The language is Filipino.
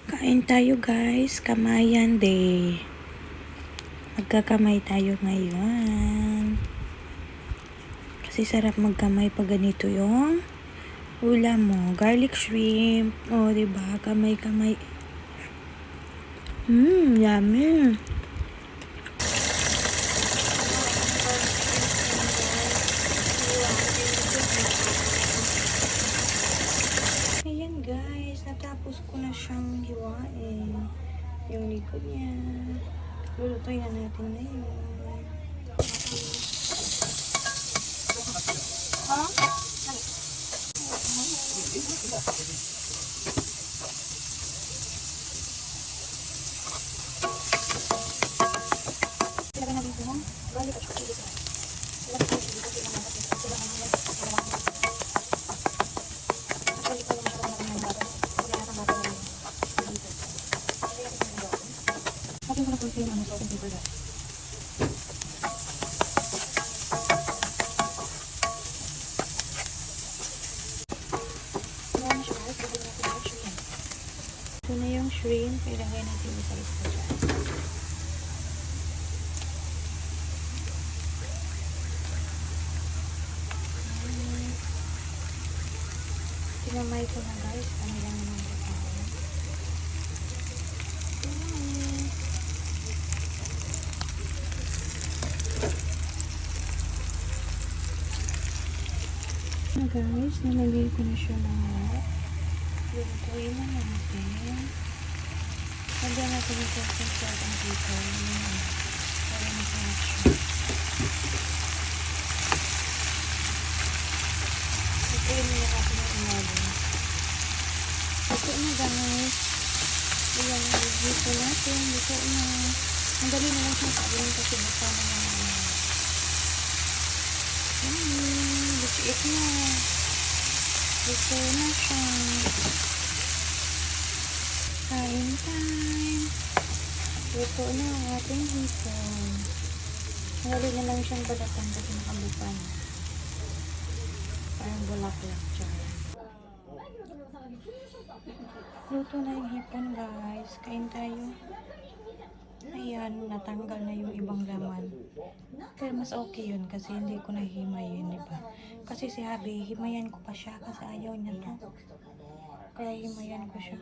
Kain tayo guys, kamayan day. Magkakamay tayo ngayon. Kasi sarap magkamay pag ganito yung ulam mo. Garlic shrimp. O, diba? Kamay-kamay. Yummy. Ayan guys, natapos ko na siyang hiwain. Yung likod niya. Lulutuin na natin na yun. Ilagay natin ito ng garlic at chili sauce. Ilagay natin ito ng lagyan ko na po yung salt and pepper guys. Ito na yung shrimp. Ilagay natin isa-isa dyan. Tinamay ko na guys. Ano lang naman ito. Guys, nalagay ko na siya lahat. Lutuin na natin. Lagyan natin ito sa salt and pepper. Para masarap siya. Lutuin na natin ang ilalim. Luto na guys. Ayan, luto natin. Luto na. Ang dali na lang siyang kain kasi basta na lang. Luto na. Luto na siya. Kain time. Luto na ang ating hipon. Ngali na lang siyang balatan kasi nakabupan. Parang bulaklak siya. Luto na yung hipon guys. Kain tayo. Ayan, natanggal na yung ibang laman. Pero mas okay yun kasi hindi ko nahimay yun, diba? Kasi si Habi, himayan ko pa siya kasi ayaw niya to. Kaya himayan ko siya.